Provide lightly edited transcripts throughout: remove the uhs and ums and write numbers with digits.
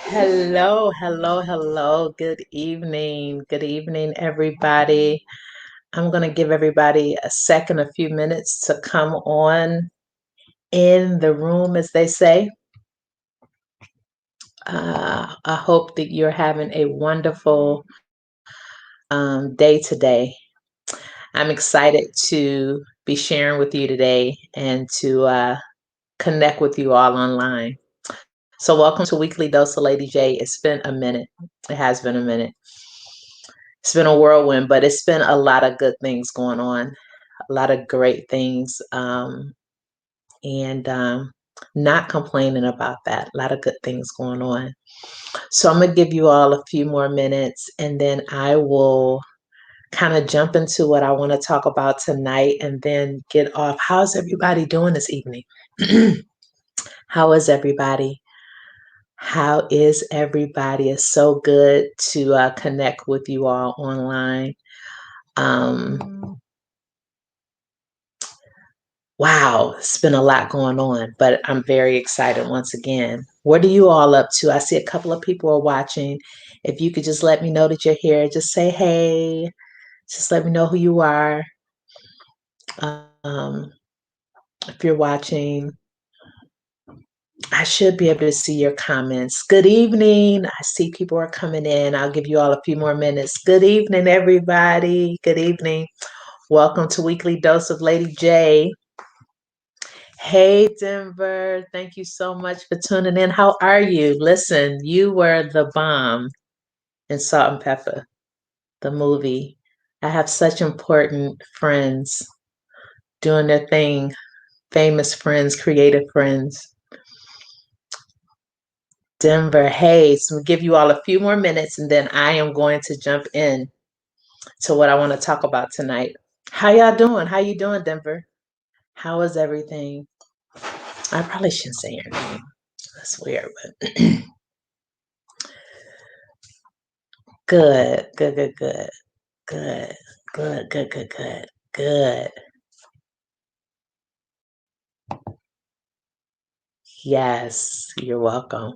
Hello, hello, hello. Good evening, everybody. I'm going to give everybody a second, a few minutes to come on in the room, as they say. I hope that you're having a wonderful day today. I'm excited to be sharing with you today and to connect with you all online. So, welcome to Weekly Dose of Lady J. It's been a minute. It has been a minute. It's been a whirlwind, but it's been a lot of good things going on, a lot of great things, and not complaining about that. A lot of good things going on. So I'm going to give you all a few more minutes, and then I will kind of jump into what I want to talk about tonight and then get off. How's everybody doing this evening? How is everybody? How is everybody? It's so good to connect with you all online. Wow, it's been a lot going on, but I'm very excited once again. What are you all up to? I see a couple of people are watching. If you could just let me know that you're here, just say hey. Just let me know who you are. Um, if you're watching, I should be able to see your comments. Good evening. I see people are coming in. I'll give you all a few more minutes. Good evening, everybody. Good evening. Welcome to Weekly Dose of Lady J. Hey, Denver. Thank you so much for tuning in. How are you? Listen, you were the bomb in Salt and Pepper, the movie. I have such important friends doing their thing, famous friends, creative friends. Denver, hey, so we'll give you all a few more minutes and then I am going to jump in to what I want to talk about tonight. How y'all doing? How you doing, Denver? How is everything? I probably shouldn't say your name. That's weird, but good, good, good, good. Good, good, good, good, good, good. Yes, you're welcome.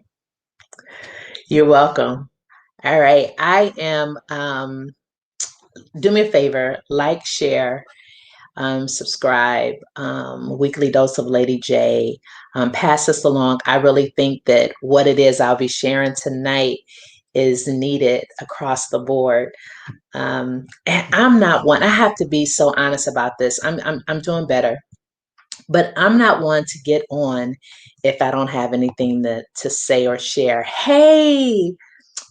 You're welcome. All right. I am do me a favor, like, share, subscribe, weekly dose of Lady J. Pass this along. I really think that what it is I'll be sharing tonight is needed across the board. And I'm not one. I have to be so honest about this. I'm doing better. But I'm not one to get on if I don't have anything to say or share. Hey,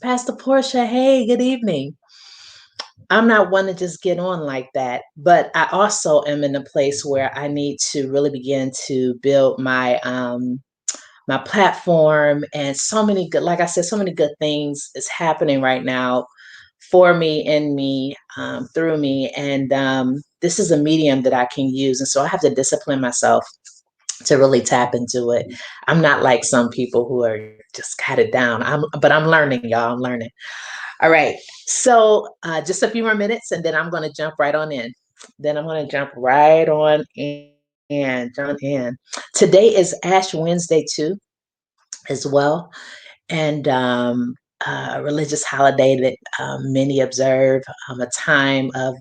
Pastor Portia, hey, good evening. I'm not one to just get on like that, but I also am in a place where I need to really begin to build my platform, and so many good, like I said, so many good things is happening right now for me, in me, through me, and this is a medium that I can use, and so I have to discipline myself to really tap into it. I'm not like some people who are just got it down. But I'm learning, y'all. I'm learning. All right. So just a few more minutes, and then I'm going to jump right on in. Then I'm going to jump right on in. Jump in. Today is Ash Wednesday too, as well, and a religious holiday that many observe. A time of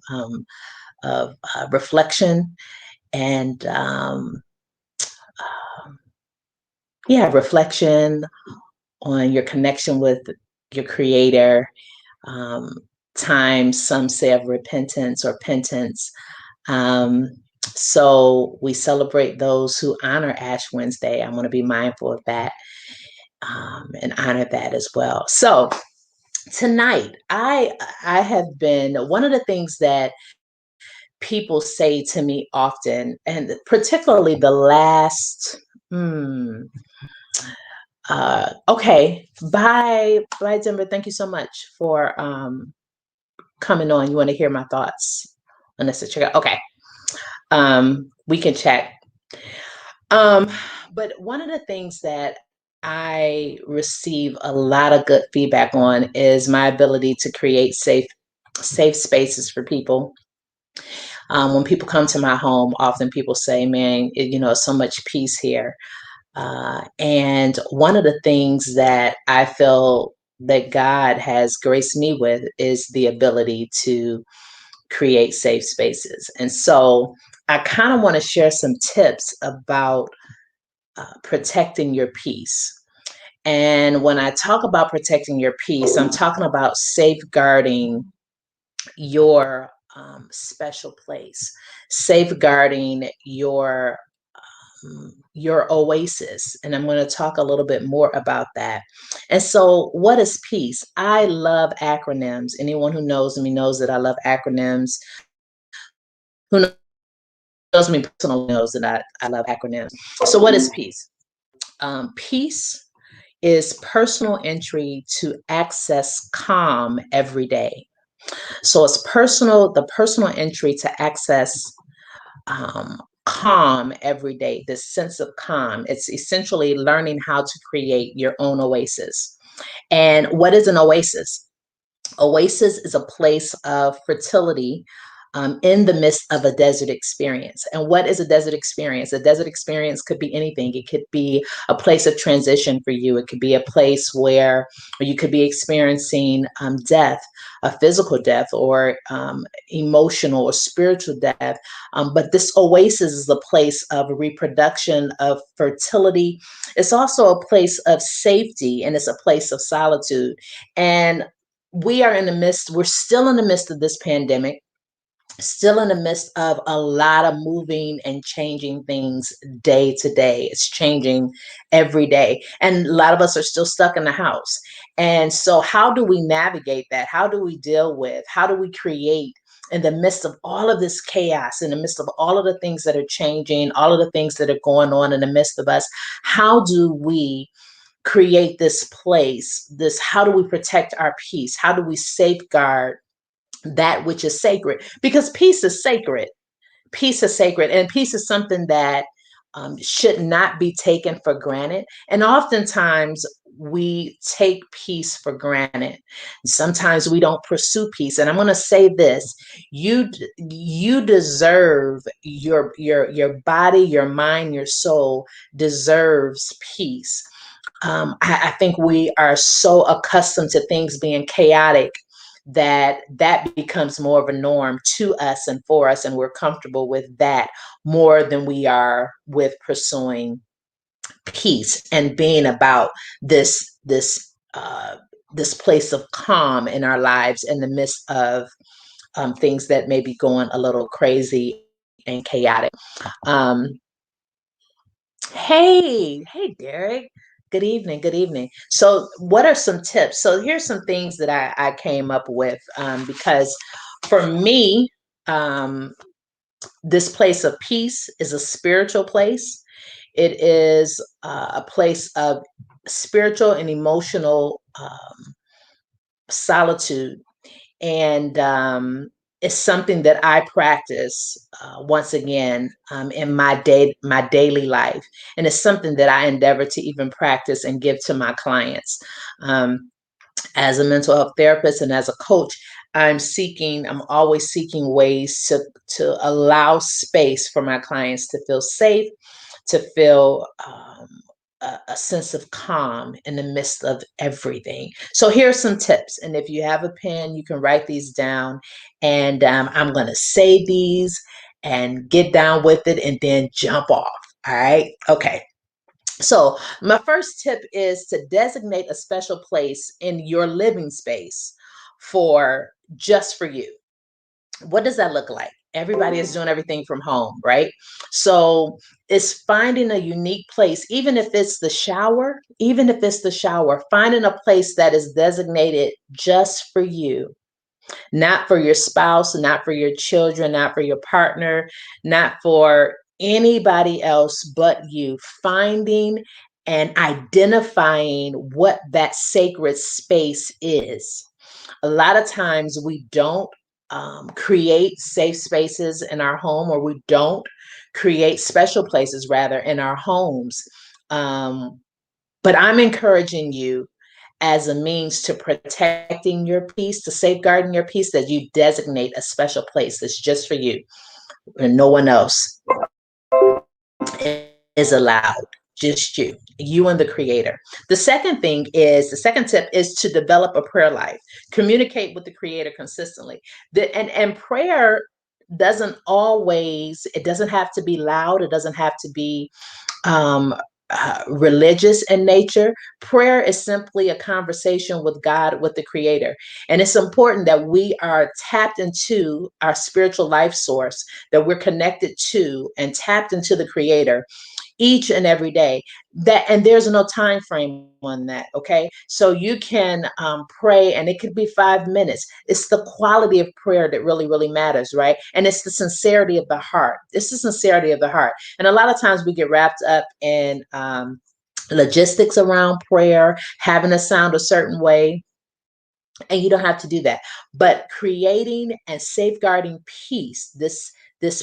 reflection and yeah, reflection on your connection with your creator. Um, Time, some say, of repentance or penance. Um, so we celebrate those who honor Ash Wednesday. I want to be mindful of that and honor that as well. So tonight, I have been one of the things that people say to me often, and particularly the last. Okay. Bye, Denver. Thank you so much for coming on. You want to hear my thoughts on this? Okay. We can chat. Um, but one of the things that I receive a lot of good feedback on is my ability to create safe spaces for people. When people come to my home, often people say, "Man, so much peace here." And one of the things that I feel that God has graced me with is the ability to create safe spaces. And so I kind of want to share some tips about protecting your peace. And when I talk about protecting your peace, I'm talking about safeguarding your special place, safeguarding your oasis. And I'm going to talk a little bit more about that. And so, what is peace? I love acronyms. Anyone who knows me knows that I love acronyms. Who knows me personally knows that I love acronyms. So, what is peace? Peace is personal entry to access calm every day. So it's the personal entry to access calm every day, this sense of calm. It's essentially learning how to create your own oasis. And what is an oasis? Oasis is a place of fertility in the midst of a desert experience. And what is a desert experience? A desert experience could be anything. It could be a place of transition for you. It could be a place where you could be experiencing death, a physical death, or emotional or spiritual death. But this oasis is a place of reproduction, of fertility. It's also a place of safety, and it's a place of solitude. And we're still in the midst of this pandemic, still in the midst of a lot of moving and changing things day to day. It's changing every day. And a lot of us are still stuck in the house. And so, how do we navigate that? How do we deal with? How do we create? In the midst of all of this chaos, in the midst of all of the things that are changing, all of the things that are going on in the midst of us, how do we create this place, how do we protect our peace? How do we safeguard that which is sacred? Because peace is sacred. Peace is sacred, and peace is something that should not be taken for granted. And oftentimes we take peace for granted. Sometimes we don't pursue peace. And I'm going to say this: you deserve your body, your mind, your soul deserves peace. I think we are so accustomed to things being chaotic that becomes more of a norm to us and for us, and we're comfortable with that more than we are with pursuing peace and being about this place of calm in our lives in the midst of things that may be going a little crazy and chaotic. Um, hey, Derek. Good evening. Good evening. So, what are some tips? So, here's some things that I came up with because for me, um, this place of peace is a spiritual place. It is a place of spiritual and emotional solitude. And it's something that I practice once again in my daily life, and it's something that I endeavor to even practice and give to my clients. As a mental health therapist and as a coach, I'm always seeking ways to allow space for my clients to feel safe, to feel a sense of calm in the midst of everything. So here are some tips. And if you have a pen, you can write these down. And I'm going to say these and get down with it and then jump off. All right. Okay. So, my first tip is to designate a special place in your living space for just for you. What does that look like? Everybody is doing everything from home, right? So, it's finding a unique place, even if it's the shower, finding a place that is designated just for you, not for your spouse, not for your children, not for your partner, not for anybody else but you. Finding and identifying what that sacred space is. A lot of times we don't create safe spaces in our home, or we don't create special places rather in our homes. Um, but I'm encouraging you as a means to protecting your peace, to safeguarding your peace, that you designate a special place that's just for you and no one else is allowed. just you and the creator. The second tip is to develop a prayer life. Communicate with the creator consistently. And prayer it doesn't have to be loud. It doesn't have to be um, religious in nature. Prayer is simply a conversation with God, with the creator. And it's important that we are tapped into our spiritual life source, that we're connected to and tapped into the creator each and every day. And there's no time frame on that. Okay, so you can pray, and it could be 5 minutes. It's the quality of prayer that really, really matters, right? And it's the sincerity of the heart. It's the sincerity of the heart. And a lot of times we get wrapped up in logistics around prayer, having to sound a certain way, and you don't have to do that. But creating and safeguarding peace, this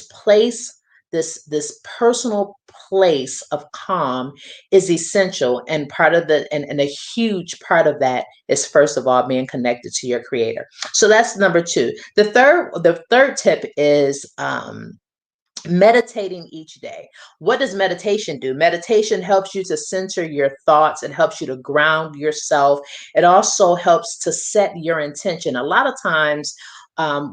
place, this personal place of calm, is essential. And and a huge part of that is, first of all, being connected to your creator. So that's number two. The third tip is meditating each day. What does meditation do? Meditation helps you to center your thoughts. It helps you to ground yourself. It also helps to set your intention. A lot of times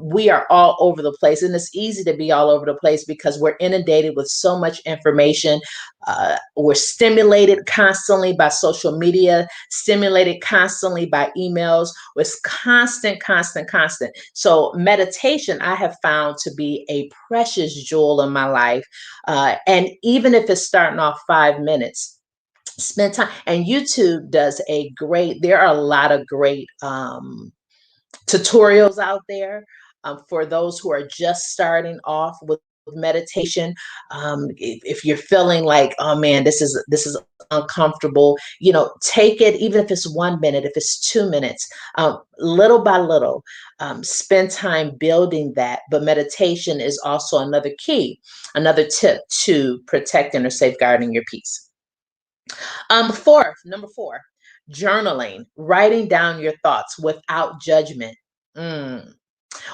we are all over the place, and it's easy to be all over the place because we're inundated with so much information. We're stimulated constantly by social media, stimulated constantly by emails. It's constant, constant, constant. So meditation, I have found to be a precious jewel in my life. And even if it's starting off 5 minutes, spend time. And YouTube does there are a lot of great tutorials out there for those who are just starting off with meditation. If you're feeling like, oh man, this is uncomfortable, take it, even if it's 1 minute, if it's 2 minutes, little by little, spend time building that. But meditation is also another tip to protecting or safeguarding your peace. Number four, journaling, writing down your thoughts without judgment.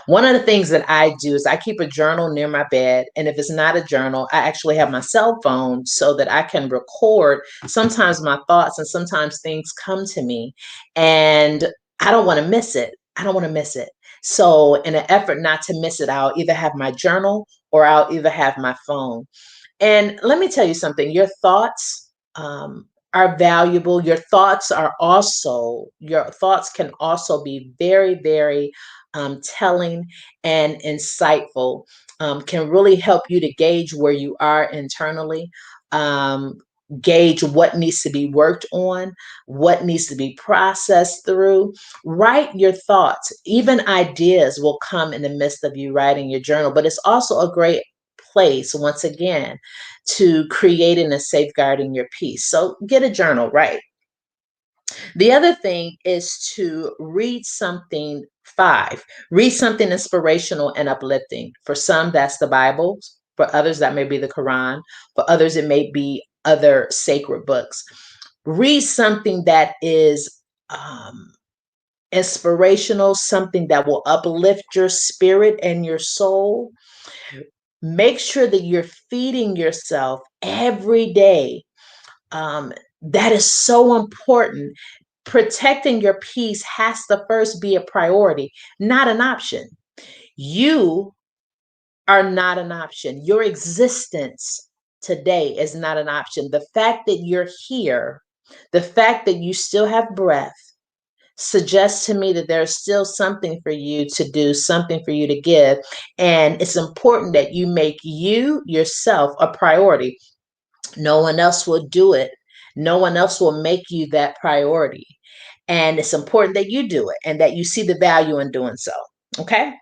One of the things that I do is I keep a journal near my bed. And if it's not a journal, I actually have my cell phone so that I can record sometimes my thoughts, and sometimes things come to me and I don't want to miss it. I don't want to miss it. So in an effort not to miss it, I'll either have my journal or I'll either have my phone. And let me tell you something, your thoughts are valuable. Your thoughts can also be very, very telling and insightful, can really help you to gauge where you are internally, gauge what needs to be worked on, what needs to be processed through. Write your thoughts. Even ideas will come in the midst of you writing your journal, but it's also a great place, once again, to creating and safeguarding your peace. So get a journal, right? The other thing is to read something. Read something inspirational and uplifting. For some, that's the Bible. For others, that may be the Quran. For others, it may be other sacred books. Read something that is inspirational, something that will uplift your spirit and your soul. Make sure that you're feeding yourself every day. That is so important. Protecting your peace has to first be a priority, not an option. You are not an option. Your existence today is not an option. The fact that you're here, the fact that you still have breath, suggests to me that there's still something for you to do, something for you to give. And it's important that you make you yourself a priority. No one else will do it. No one else will make you that priority. And it's important that you do it and that you see the value in doing so. Okay.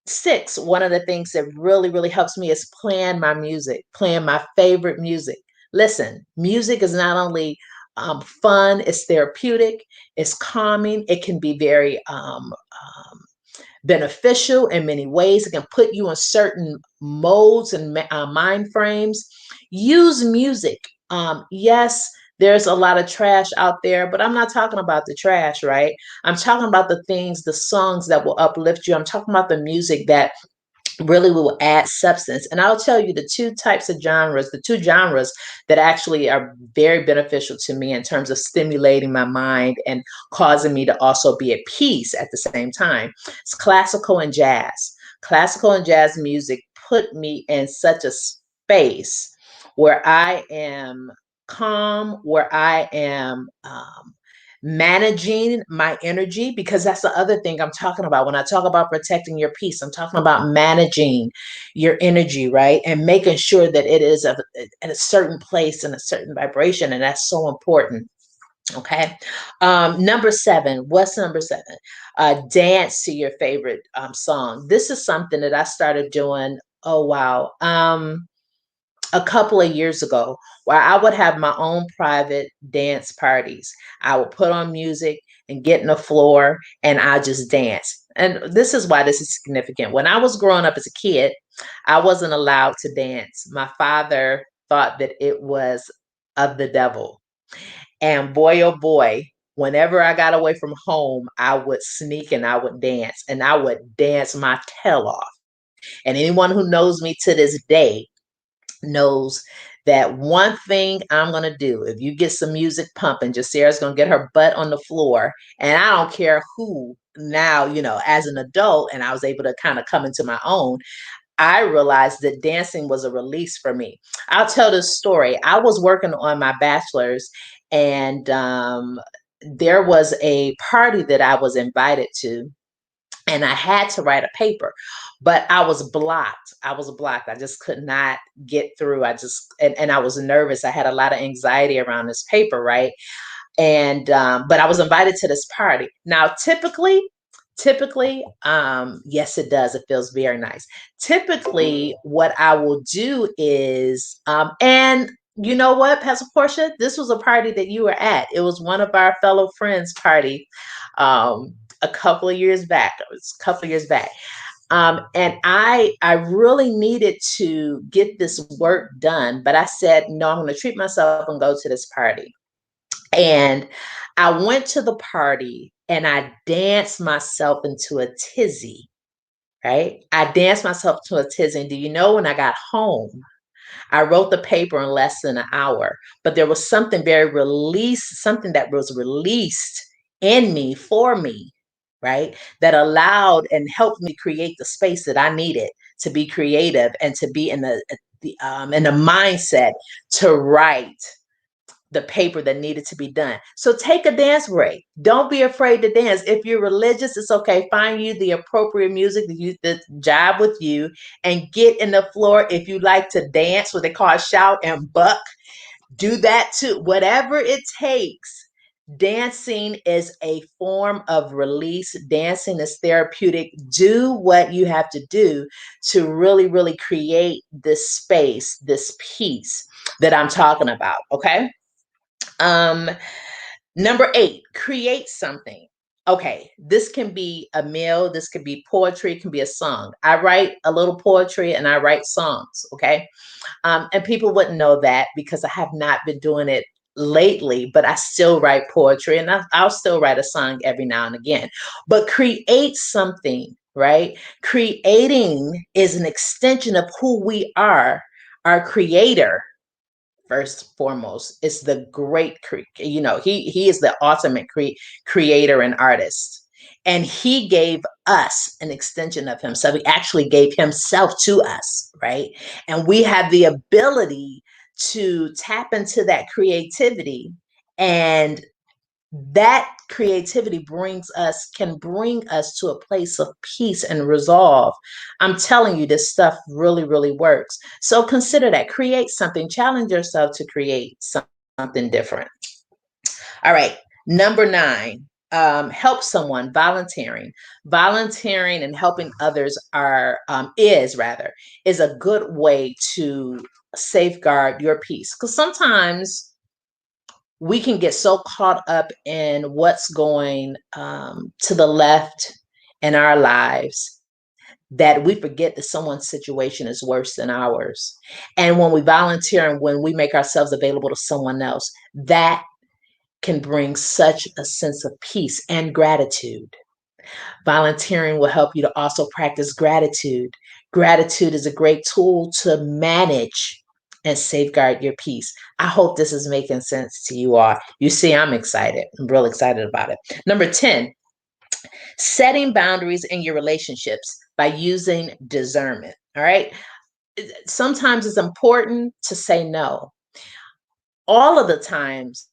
6, one of the things that really, really helps me is playing my music, playing my favorite music. Listen, music is not only fun, it's therapeutic, it's calming, it can be very beneficial in many ways. It can put you in certain modes and mind frames. Use music. Yes, there's a lot of trash out there, but I'm not talking about the trash, right? I'm talking about the songs that will uplift you. I'm talking about the music that really will add substance. And I'll tell you the two genres that actually are very beneficial to me in terms of stimulating my mind and causing me to also be at peace at the same time. It's classical and jazz. Classical and jazz music put me in such a space where I am calm, where I am managing my energy, because that's the other thing I'm talking about. When I talk about protecting your peace, I'm talking about managing your energy, right? And making sure that it is at a certain place and a certain vibration. And that's so important. Okay. Number 7. What's number 7? Dance to your favorite song. This is something that I started doing. Oh, wow. A couple of years ago, where I would have my own private dance parties. I would put on music and get in the floor and I just dance. And this is why this is significant. When I was growing up as a kid, I wasn't allowed to dance. My father thought that it was of the devil. And boy, oh boy, whenever I got away from home, I would sneak and I would dance, and I would dance my tail off. And anyone who knows me to this day knows that one thing I'm going to do, if you get some music pumping, Jasira's going to get her butt on the floor. And I don't care who now, as an adult, and I was able to kind of come into my own, I realized that dancing was a release for me. I'll tell this story. I was working on my bachelor's, and there was a party that I was invited to, and I had to write a paper, but I was blocked. I just could not get through. And I was nervous. I had a lot of anxiety around this paper, right? And but I was invited to this party. Now, typically, yes, it does. It feels very nice. Typically, what I will do is, and you know what, Pastor Portia, this was a party that you were at. It was one of our fellow friends' party, a couple of years back. It was a couple of years back. And I really needed to get this work done, but I said, no, I'm going to treat myself and go to this party. And I went to the party and I danced myself into a tizzy, right? I danced myself to a tizzy. And do you know, when I got home, I wrote the paper in less than an hour, but there was something something that was released in me, for me, right? That allowed and helped me create the space that I needed to be creative and to be in the mindset to write the paper that needed to be done. So take a dance break. Don't be afraid to dance. If you're religious, it's okay. Find you the appropriate music that jive with you and get in the floor. If you like to dance, what they call shout and buck, do that too. Whatever it takes. Dancing is a form of release. Dancing is therapeutic. Do what you have to do to really, really create this space, this peace that I'm talking about. Okay. Number 8, create something. Okay, this can be a meal, this could be poetry, it can be a song. I write a little poetry and I write songs, okay? And people wouldn't know that because I have not been doing it lately, but I still write poetry and I'll still write a song every now and again. But create something, right? Creating is an extension of who we are, our creator. First foremost, it's the great he is the ultimate creator and artist, and he gave us an extension of himself. He actually gave himself to us, right? And we have the ability to tap into that creativity, and that creativity can bring us to a place of peace and resolve. I'm telling you, this stuff really, really works. So consider that. Create something. Challenge yourself to create something different. All right. Number 9, help someone. Volunteering and helping others is a good way to safeguard your peace, because sometimes we can get so caught up in what's going to the left in our lives that we forget that someone's situation is worse than ours. And when we volunteer and when we make ourselves available to someone else, that can bring such a sense of peace and gratitude. Volunteering will help you to also practice gratitude. gratitude is a great tool to manage and safeguard your peace. I hope this is making sense to you all. You see, I'm excited. I'm real excited about it. Number 10, setting boundaries in your relationships by using discernment. All right. Sometimes it's important to say no. All of the times,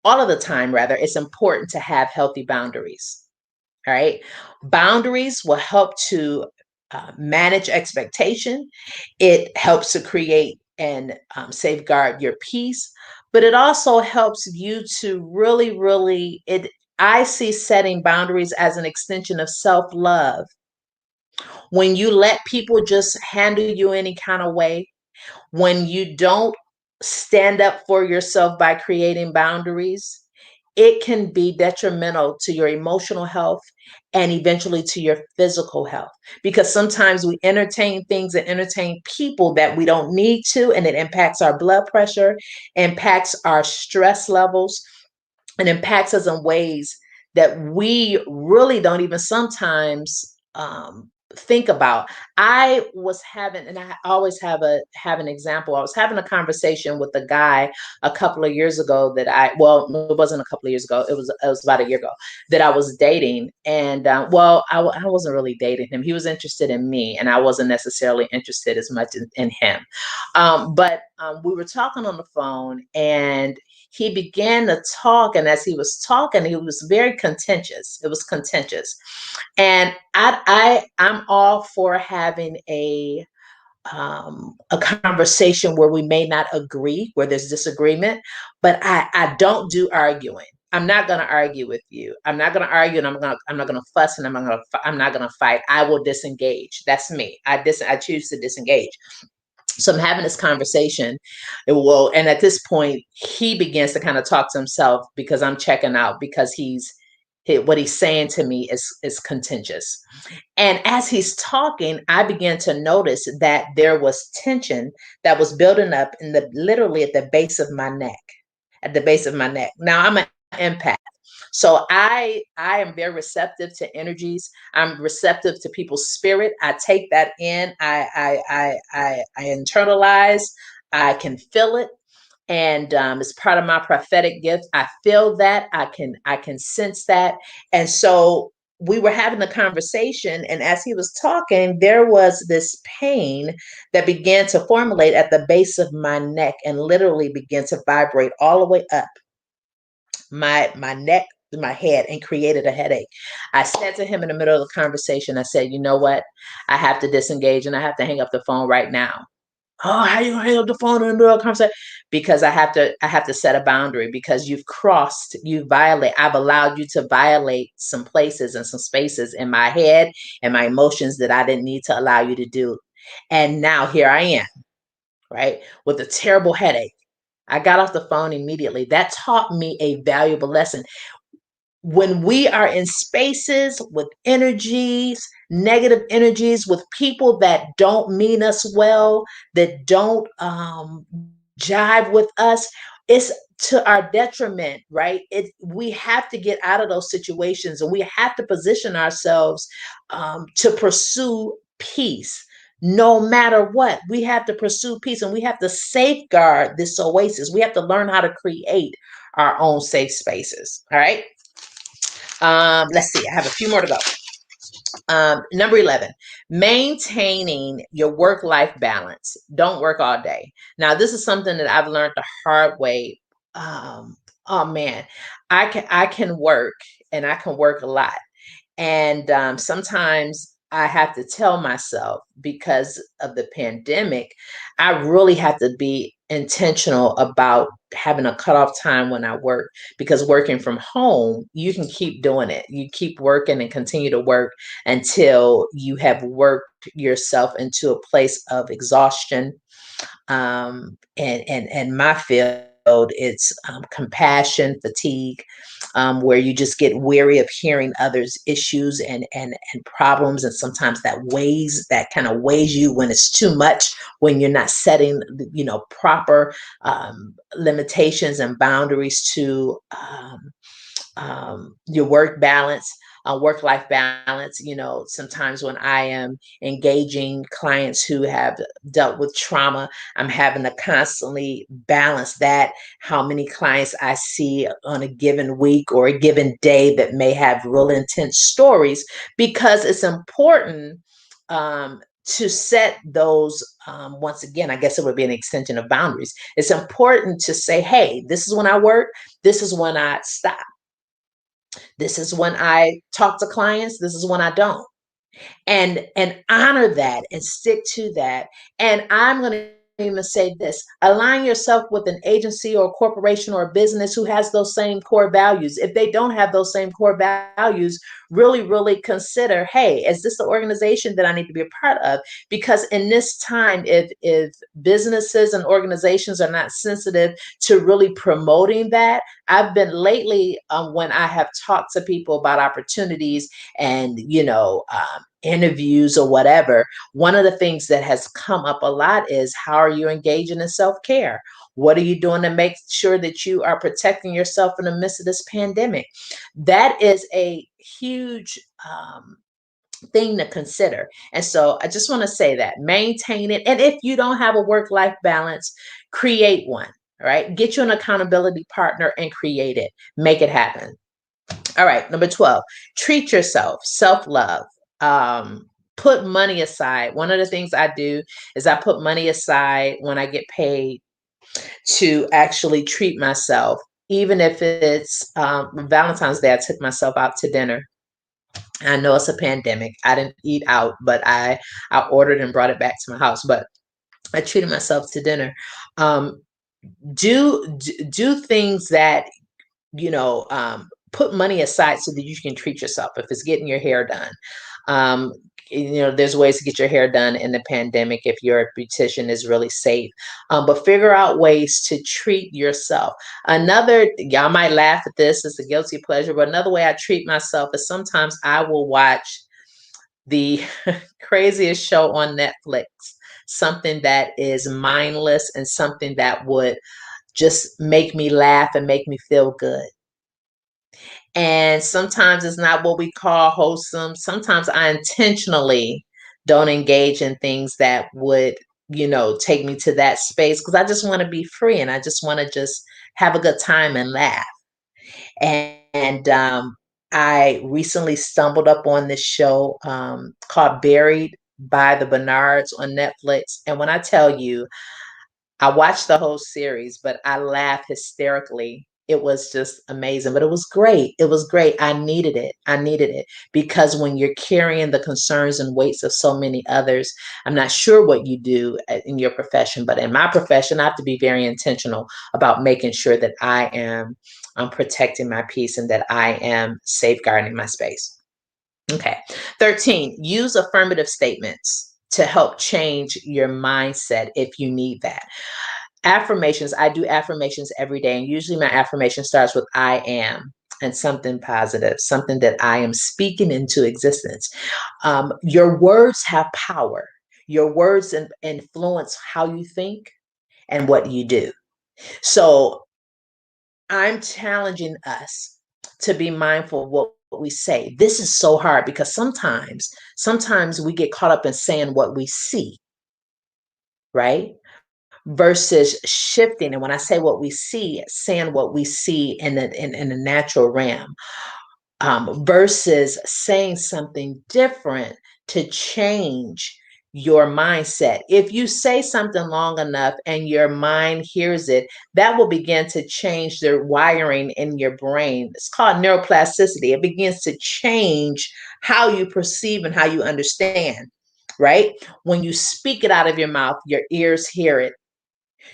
all of the time, rather, it's important to have healthy boundaries. All right. Boundaries will help to manage expectation. It helps to create and safeguard your peace, but it also helps you to I see setting boundaries as an extension of self-love. When you let people just handle you any kind of way, when you don't stand up for yourself by creating boundaries, it can be detrimental to your emotional health and eventually to your physical health. Because sometimes we entertain things and entertain people that we don't need to, and it impacts our blood pressure, impacts our stress levels, and impacts us in ways that we really don't even sometimes think about. I was having, and I always have an example. I was having a conversation with a guy a couple of years ago well, it wasn't a couple of years ago. It was about a year ago that I was dating, and I wasn't really dating him. He was interested in me, and I wasn't necessarily interested as much in him. But we were talking on the phone, and he began to talk, and as he was talking, he was very contentious. It was contentious, and I'm all for having a conversation where we may not agree, where there's disagreement, but I don't do arguing. I'm not going to argue with you. I'm not going to argue, and I'm not going to fuss, and I'm not going to fight. I will disengage. That's me. I choose to disengage. So I'm having this conversation. And at this point, he begins to kind of talk to himself because I'm checking out, because what he's saying to me is contentious. And as he's talking, I began to notice that there was tension that was building up literally at the base of my neck, Now I'm an empath. So I am very receptive to energies. I'm receptive to people's spirit. I take that in. I internalize. I can feel it, and it's part of my prophetic gift. I feel that. I can sense that, and so we were having a conversation, and as he was talking, there was this pain that began to formulate at the base of my neck and literally began to vibrate all the way up my neck to my head and created a headache. I said to him in the middle of the conversation, I said, you know what? I have to disengage and I have to hang up the phone right now. Oh, how you gonna hang up the phone in the middle of the conversation? Because I have to set a boundary, because I've allowed you to violate some places and some spaces in my head and my emotions that I didn't need to allow you to do. And now here I am, right? With a terrible headache. I got off the phone immediately. That taught me a valuable lesson. When we are in spaces with energies, negative energies, with people that don't mean us well, that don't jive with us, it's to our detriment, right? We have to get out of those situations, and we have to position ourselves to pursue peace. No matter what, we have to pursue peace, and we have to safeguard this oasis. We have to learn how to create our own safe spaces. All right. Let's see. I have a few more to go. Number 11, maintaining your work-life balance. Don't work all day. Now, this is something that I've learned the hard way. Oh man, I can work, and I can work a lot. And sometimes I have to tell myself, because of the pandemic, I really have to be intentional about having a cutoff time when I work, because working from home, you can keep doing it. You keep working and continue to work until you have worked yourself into a place of exhaustion. And my field, it's compassion fatigue, where you just get weary of hearing others' issues and problems, and sometimes that kind of weighs you when it's too much, when you're not setting proper limitations and boundaries to your work balance. work-life balance. Sometimes when I am engaging clients who have dealt with trauma, I'm having to constantly balance that, how many clients I see on a given week or a given day that may have real intense stories, because it's important to set those, once again, I guess it would be an extension of boundaries. It's important to say, hey, this is when I work, this is when I stop. This is when I talk to clients, this is when I don't. And honor that and stick to that. And I'm going to even say this: align yourself with an agency or corporation or business who has those same core values. If they don't have those same core values, really consider, hey, is this the organization that I need to be a part of? Because in this time, if businesses and organizations are not sensitive to really promoting that, I've been lately, when I have talked to people about opportunities and interviews or whatever, one of the things that has come up a lot is, how are you engaging in self-care? What are you doing to make sure that you are protecting yourself in the midst of this pandemic? That is a huge thing to consider. And so I just want to say that maintain it. And if you don't have a work-life balance, create one. All right. Get you an accountability partner and create it. Make it happen. All right. Number 12, treat yourself, self-love. Put money aside. One of the things I do is I put money aside when I get paid to actually treat myself. Even if it's Valentine's Day, I took myself out to dinner. I know it's a pandemic. I didn't eat out, but I ordered and brought it back to my house. But I treated myself to dinner. Um, do things that put money aside so that you can treat yourself. If it's getting your hair done, um, there's ways to get your hair done in the pandemic if your beautician is really safe. But figure out ways to treat yourself. Another, y'all might laugh at this, it's a guilty pleasure, but another way I treat myself is sometimes I will watch the craziest show on Netflix, something that is mindless and something that would just make me laugh and make me feel good. And sometimes it's not what we call wholesome. Sometimes I intentionally don't engage in things that would, take me to that space, because I just want to be free and I just want to just have a good time and laugh. And I recently stumbled up on this show called Buried by the Bernards on Netflix. And when I tell you, I watched the whole series, but I laughed hysterically. It was just amazing, but it was great. It was great. I needed it. I needed it because when you're carrying the concerns and weights of so many others, I'm not sure what you do in your profession, but in my profession, I have to be very intentional about making sure that I am protecting my peace and that I am safeguarding my space. Okay. 13, use affirmative statements to help change your mindset if you need that. Affirmations, I do affirmations every day, and usually my affirmation starts with I am and something positive, something that I am speaking into existence. Your words have power. Your words influence how you think and what you do. So I'm challenging us to be mindful of what we say. This is so hard because sometimes we get caught up in saying what we see, right? Versus shifting. And when I say what we see, saying what we see in the natural realm, versus saying something different to change your mindset. If you say something long enough and your mind hears it, that will begin to change the wiring in your brain. It's called neuroplasticity. It begins to change how you perceive and how you understand, right? When you speak it out of your mouth, your ears hear it.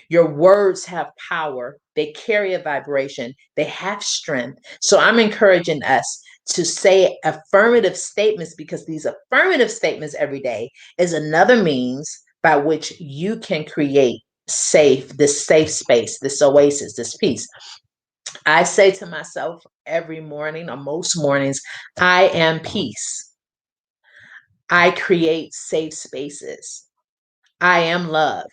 Your words have power. They carry a vibration. They have strength. So I'm encouraging us to say affirmative statements, because these affirmative statements every day is another means by which you can create this safe space, this oasis, this peace. I say to myself every morning, or most mornings, I am peace. I create safe spaces. I am love.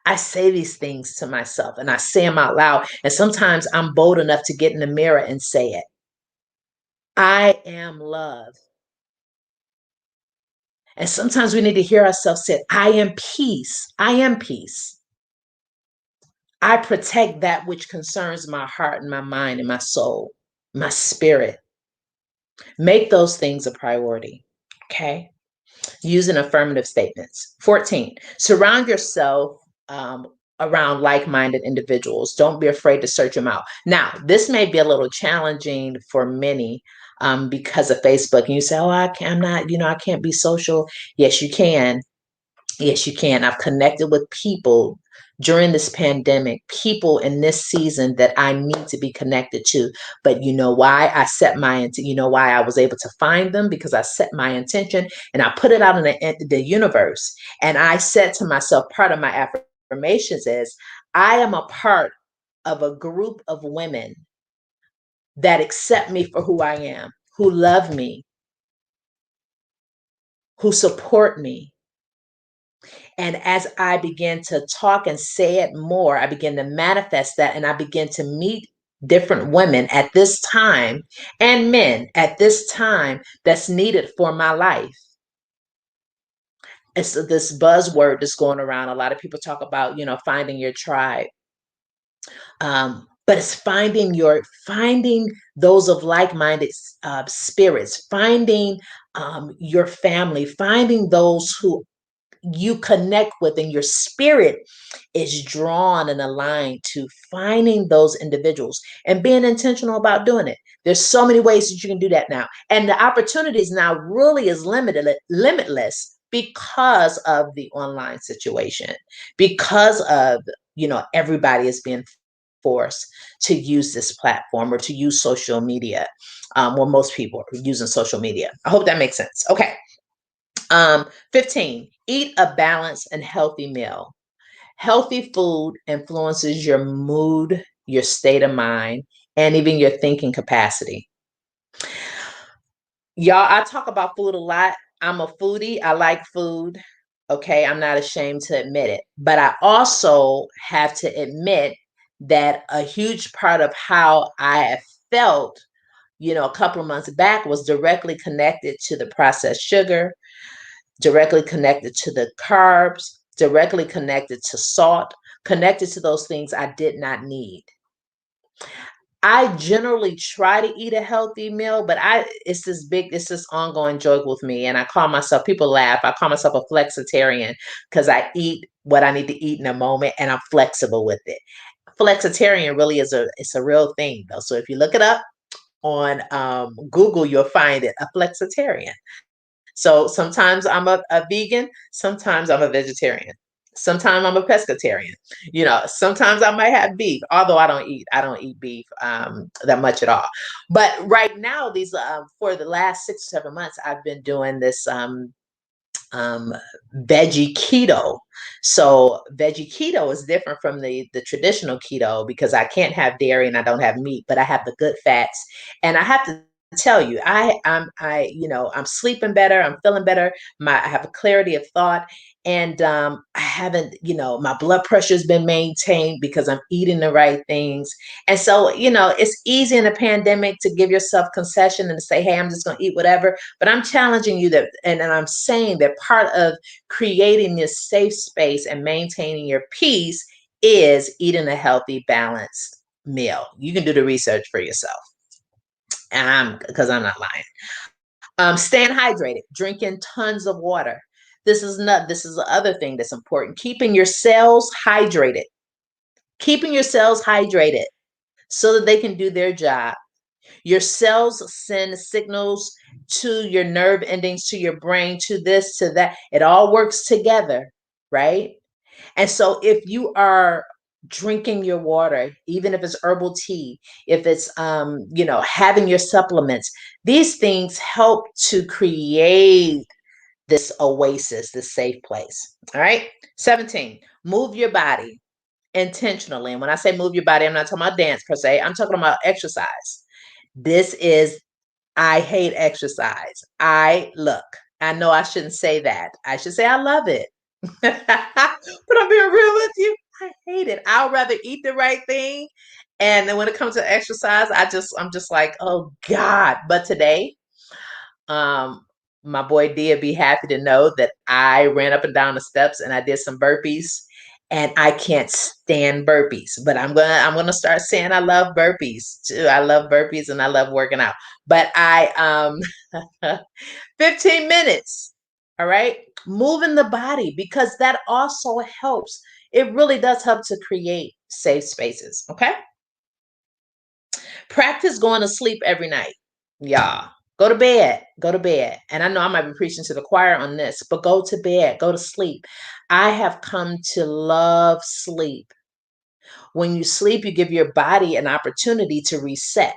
I say these things to myself and I say them out loud. And sometimes I'm bold enough to get in the mirror and say it. I am love. And sometimes we need to hear ourselves say, I am peace. I am peace. I protect that which concerns my heart and my mind and my soul, my spirit. Make those things a priority. Okay. Using affirmative statements. 14, surround yourself around like minded individuals. Don't be afraid to search them out. Now, this may be a little challenging for many because of Facebook. And you say, oh, I'm not, I can't be social. Yes, you can. Yes, you can. I've connected with people during this pandemic, people in this season that I need to be connected to. But you know why you know why I was able to find them? Because I set my intention and I put it out in the universe. And I said to myself, part of my affirmations is, I am a part of a group of women that accept me for who I am, who love me, who support me. And as I began to talk and say it more, I began to manifest that and I began to meet different women at this time and men at this time that's needed for my life. It's this buzzword that's going around. A lot of people talk about, finding your tribe. But it's finding those of like-minded spirits, finding your family, finding those who you connect with and your spirit is drawn and aligned to finding those individuals and being intentional about doing it. There's so many ways that you can do that now. And the opportunities now really is limitless because of the online situation, because of, everybody is being forced to use this platform or to use social media. Well, most people are using social media. I hope that makes sense. Okay. 15, eat a balanced and healthy meal. Healthy food influences your mood, your state of mind, and even your thinking capacity. Y'all, I talk about food a lot. I'm a foodie. I like food. Okay. I'm not ashamed to admit it. But I also have to admit that a huge part of how I have felt, a couple of months back was directly connected to the processed sugar, directly connected to the carbs, directly connected to salt, connected to those things I did not need. I generally try to eat a healthy meal, but it's this ongoing joke with me. And I call myself, people laugh, I call myself a flexitarian because I eat what I need to eat in a moment and I'm flexible with it. Flexitarian really it's a real thing though. So if you look it up on Google, you'll find it, a flexitarian. So sometimes I'm a vegan, sometimes I'm a vegetarian. Sometimes I'm a pescatarian. Sometimes I might have beef, although I don't eat beef that much at all. But right now, these for the last 6 or 7 months, I've been doing this um, veggie keto. So veggie keto is different from the traditional keto because I can't have dairy and I don't have meat, but I have the good fats. And I have to tell you, I'm sleeping better, I'm feeling better. I have a clarity of thought, and I haven't, my blood pressure has been maintained because I'm eating the right things. And so, it's easy in a pandemic to give yourself concession and to say, hey, I'm just going to eat whatever. But I'm challenging you that, and I'm saying that part of creating this safe space and maintaining your peace is eating a healthy, balanced meal. You can do the research for yourself. Because I'm not lying. Staying hydrated, drinking tons of water. This is the other thing that's important. Keeping your cells hydrated. Keeping your cells hydrated so that they can do their job. Your cells send signals to your nerve endings, to your brain, to this, to that. It all works together, right? And so if you are drinking your water, even if it's herbal tea, if it's having your supplements, these things help to create this oasis, this safe place. All right. 17, move your body intentionally. And when I say move your body, I'm not talking about dance per se. I'm talking about exercise. This is, I hate exercise. I know I shouldn't say that. I should say I love it. But I'm being real with you. I hate it. I'd rather eat the right thing And then when it comes to exercise, I'm just like, oh God. But today, um, my boy Dia be happy to know that I ran up and down the steps and I did some burpees. And I can't stand burpees, but I'm gonna start saying I love burpees too. I love burpees and I love working out. But I 15 minutes, all right, moving the body, because that also helps. It really does help to create safe spaces. Okay. Practice going to sleep every night. Yeah. Go to bed. Go to bed. And I know I might be preaching to the choir on this, but go to bed. Go to sleep. I have come to love sleep. When you sleep, you give your body an opportunity to reset.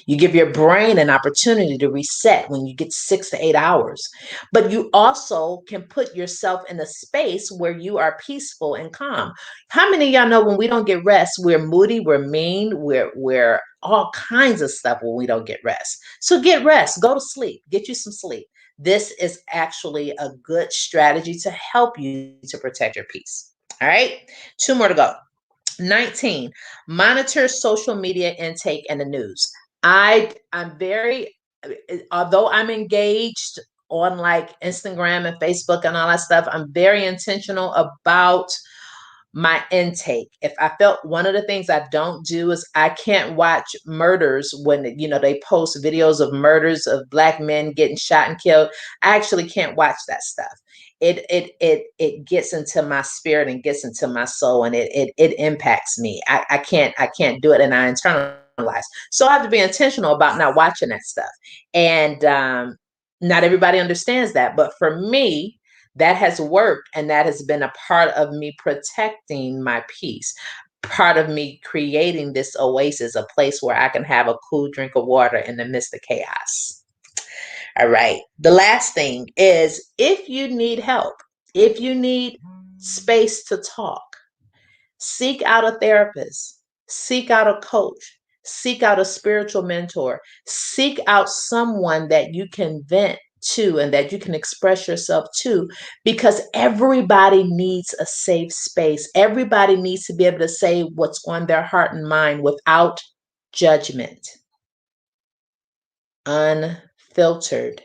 You give your brain an opportunity to reset when you get 6 to 8 hours. But you also can put yourself in a space where you are peaceful and calm. How many of y'all know when we don't get rest, we're moody, we're mean, we're all kinds of stuff when we don't get rest. So get rest, go to sleep, get you some sleep. This is actually a good strategy to help you to protect your peace. All right, 2 more to go. 19, monitor social media intake and the news. I'm very, although I'm engaged on like Instagram and Facebook and all that stuff, I'm very intentional about my intake. If I felt, one of the things I don't do is I can't watch murders when, they post videos of murders of Black men getting shot and killed. I actually can't watch that stuff. It gets into my spirit and gets into my soul, and it impacts me. I can't do it, and I internalize. So I have to be intentional about not watching that stuff. And not everybody understands that, but for me, that has worked, and that has been a part of me protecting my peace, part of me creating this oasis, a place where I can have a cool drink of water in the midst of chaos. All right. The last thing is, if you need help, if you need space to talk, seek out a therapist, seek out a coach, seek out a spiritual mentor, seek out someone that you can vent to and that you can express yourself to, because everybody needs a safe space. Everybody needs to be able to say what's on their heart and mind without judgment, unfiltered.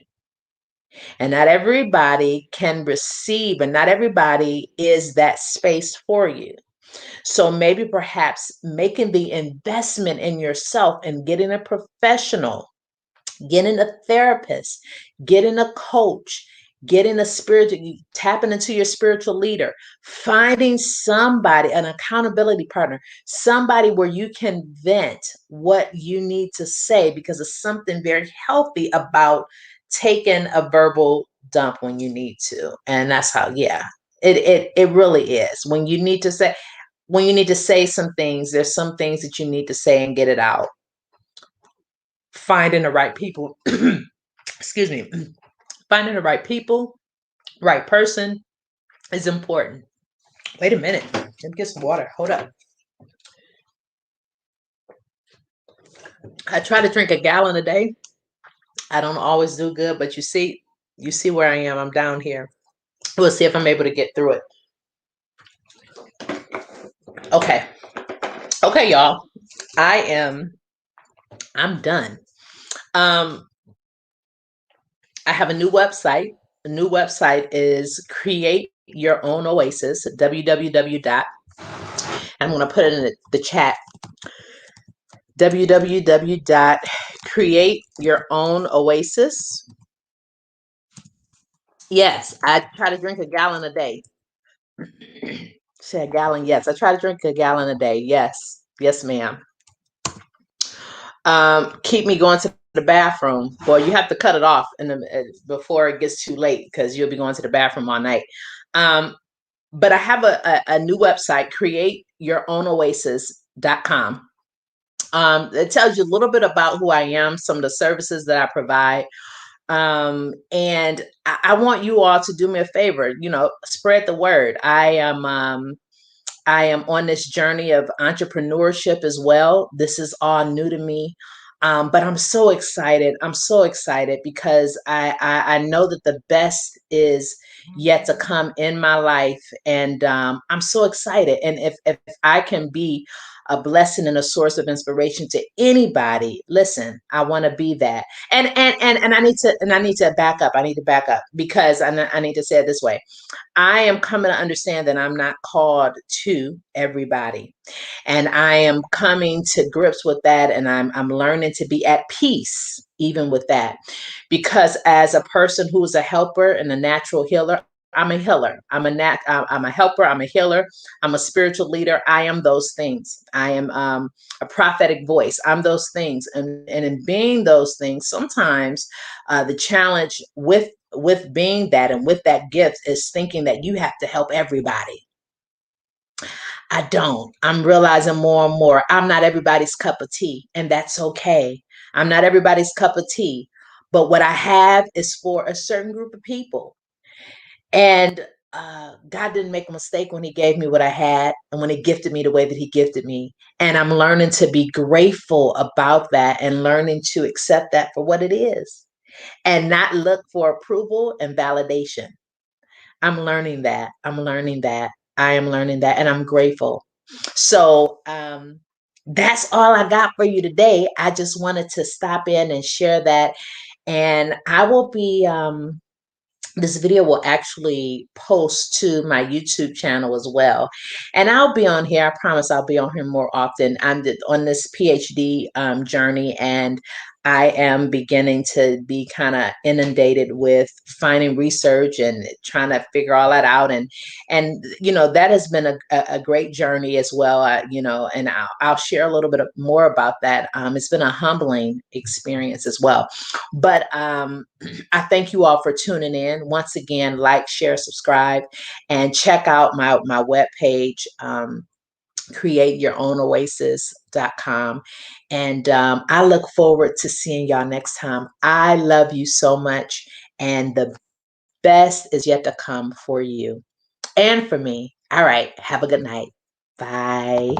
And not everybody can receive, and not everybody is that space for you. So maybe perhaps making the investment in yourself and getting a professional, getting a therapist, getting a coach, getting a spiritual, tapping into your spiritual leader, finding somebody, an accountability partner, somebody where you can vent what you need to say, because it's something very healthy about taking a verbal dump when you need to. And that's how, yeah, it really is. When you need to say some things, there's some things that you need to say and get it out. Finding the right people, excuse me, finding the right people, right person is important. Wait a minute. Let me get some water. Hold up. I try to drink a gallon a day. I don't always do good, but you see where I am. I'm down here. We'll see if I'm able to get through it. Okay. Okay, y'all. I'm done. Um, I have a new website. The new website is Create Your Own Oasis, www. I'm going to put it in the chat, www.createyourown.oasis. Yes, I try to drink a gallon a day. Say a gallon, yes. I try to drink a gallon a day. Yes. Yes, ma'am. Keep me going to the bathroom. Boy, you have to cut it off before it gets too late, because you'll be going to the bathroom all night. But I have a new website, createyourown.oasis.com. It tells you a little bit about who I am, some of the services that I provide. And I want you all to do me a favor, spread the word. I am on this journey of entrepreneurship as well. This is all new to me. But I'm so excited. I'm so excited because I know that the best is yet to come in my life. And I'm so excited. And if I can be a blessing and a source of inspiration to anybody, listen, I want to be that. And I need to back up. I need to back up because I need to say it this way. I am coming to understand that I'm not called to everybody. And I am coming to grips with that. And I'm learning to be at peace even with that. Because as a person who is a helper and a natural healer, I'm a healer. I'm a helper. I'm a healer. I'm a spiritual leader. I am those things. I am a prophetic voice. I'm those things. And in being those things, sometimes the challenge with being that and with that gift is thinking that you have to help everybody. I don't. I'm realizing more and more I'm not everybody's cup of tea, and that's okay. I'm not everybody's cup of tea, but what I have is for a certain group of people. And God didn't make a mistake when He gave me what I had and when He gifted me the way that He gifted me. And I'm learning to be grateful about that and learning to accept that for what it is and not look for approval and validation. I'm learning that. I'm learning that. I am learning that. And I'm grateful. So that's all I got for you today. I just wanted to stop in and share that. And I will be this video will actually post to my YouTube channel as well. And I'll be on here. I promise I'll be on here more often. I'm on this PhD journey, and I am beginning to be kind of inundated with finding research and trying to figure all that out. And you know, that has been a great journey as well. You know, and I'll share a little bit more about that. It's been a humbling experience as well. But I thank you all for tuning in. Once again, like, share, subscribe, and check out my webpage, createyourown.oasis.com. And I look forward to seeing y'all next time. I love you so much. And the best is yet to come for you and for me. All right. Have a good night. Bye.